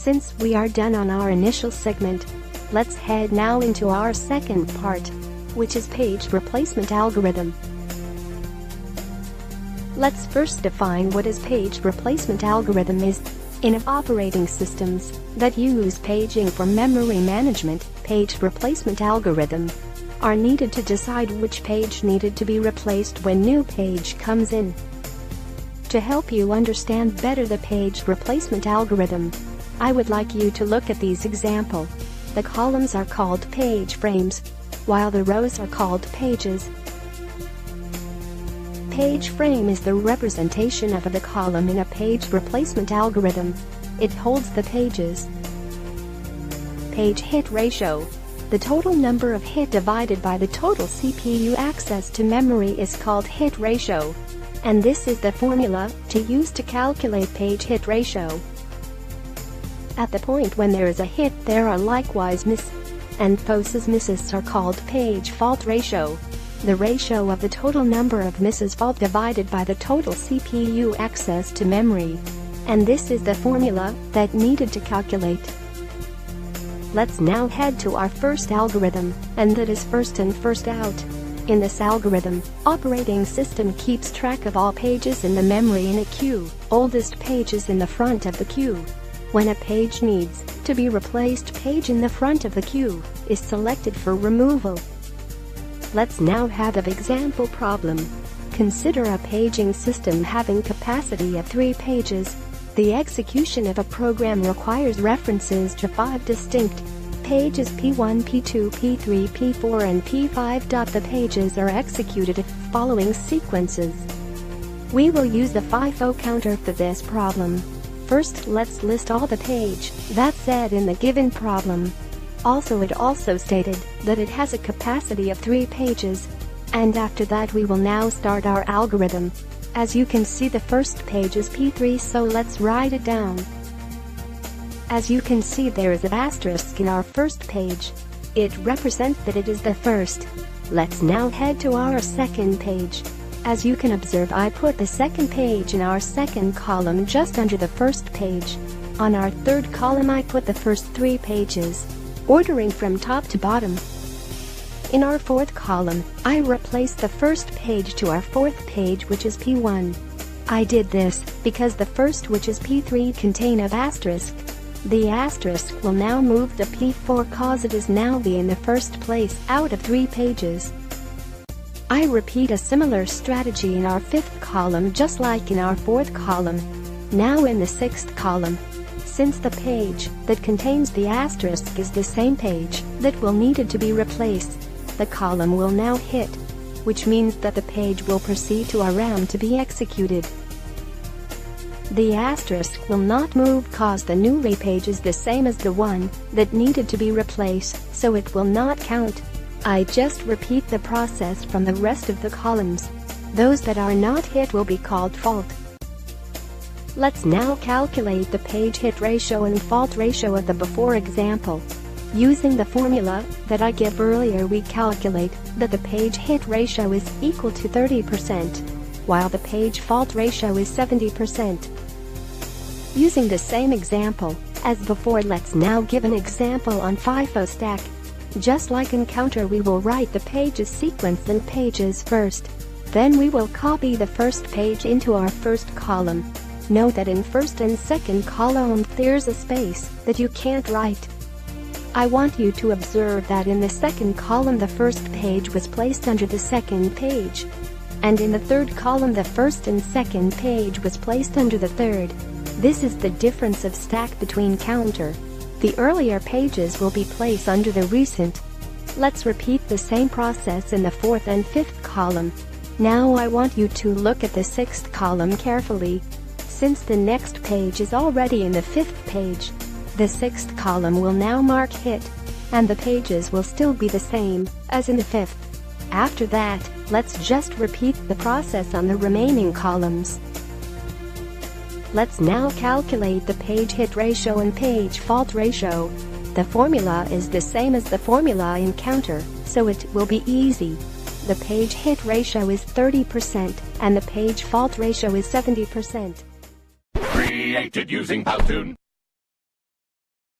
Since we are done on our initial segment, let's head now into our second part, which is page replacement algorithm. Let's first define what is page replacement algorithm is. In operating systems that use paging for memory management, page replacement algorithm are needed to decide which page needed to be replaced when new page comes in. To help you understand better the page replacement algorithm, I would like you to look at these example. The columns are called page frames, while the rows are called pages. Page frame is the representation of the column in a page replacement algorithm. It holds the pages. Page hit ratio. The total number of hit divided by the total CPU access to memory is called hit ratio. And this is the formula to use to calculate page hit ratio. At the point when there is a hit, there are likewise miss, and those misses are called page fault ratio. The ratio of the total number of misses fault divided by the total CPU access to memory. And this is the formula that needed to calculate. Let's now head to our first algorithm, and that is first in first out. In this algorithm, operating system keeps track of all pages in the memory in a queue. Oldest page is in the front of the queue. When a page needs to be replaced, page in the front of the queue is selected for removal. Let's now have an example problem. Consider a paging system having capacity of 3 pages. The execution of a program requires references to 5 distinct pages P1, P2, P3, P4 and P5. The pages are executed in following sequences. We will use the FIFO counter for this problem. First, let's list all the page that's said in the given problem. Also, it also stated that it has a capacity of 3 pages. And after that we will now start our algorithm. As you can see, the first page is P3, so let's write it down. As you can see, there is an asterisk in our first page. It represents that it is the first. Let's now head to our second page. As you can observe, I put the second page in our second column just under the first page. On our third column I put the first 3 pages, ordering from top to bottom. In our fourth column, I replaced the first page to our fourth page, which is P1. I did this because the first, which is P3, contain an asterisk. The asterisk will now move to P4 cause it is now in the first place out of 3 pages. I repeat a similar strategy in our fifth column just like in our fourth column. Now in the sixth column, since the page that contains the asterisk is the same page that will needed to be replaced, the column will now hit, which means that the page will proceed to our RAM to be executed. The asterisk will not move cause the new page is the same as the one that needed to be replaced, so it will not count. I just repeat the process from the rest of the columns. Those that are not hit will be called fault. Let's now calculate the page hit ratio and fault ratio of the before example. Using the formula that I gave earlier, we calculate that the page hit ratio is equal to 30%, while the page fault ratio is 70%. Using the same example as before, let's now give an example on FIFO stack. Just like in counter, we will write the pages sequence and pages first. Then we will copy the first page into our first column. Note that in first and second column there's a space that you can't write. I want you to observe that in the second column the first page was placed under the second page. And in the third column the first and second page was placed under the third. This is the difference of stack between counter. The earlier pages will be placed under the recent. Let's repeat the same process in the fourth and fifth column. Now I want you to look at the sixth column carefully. Since the next page is already in the fifth page, the sixth column will now mark hit, and the pages will still be the same as in the fifth. After that, let's just repeat the process on the remaining columns. Let's now calculate the page hit ratio and page fault ratio. The formula is the same as the formula in counter, so it will be easy. The page hit ratio is 30% and the page fault ratio is 70%. Created using Powtoon.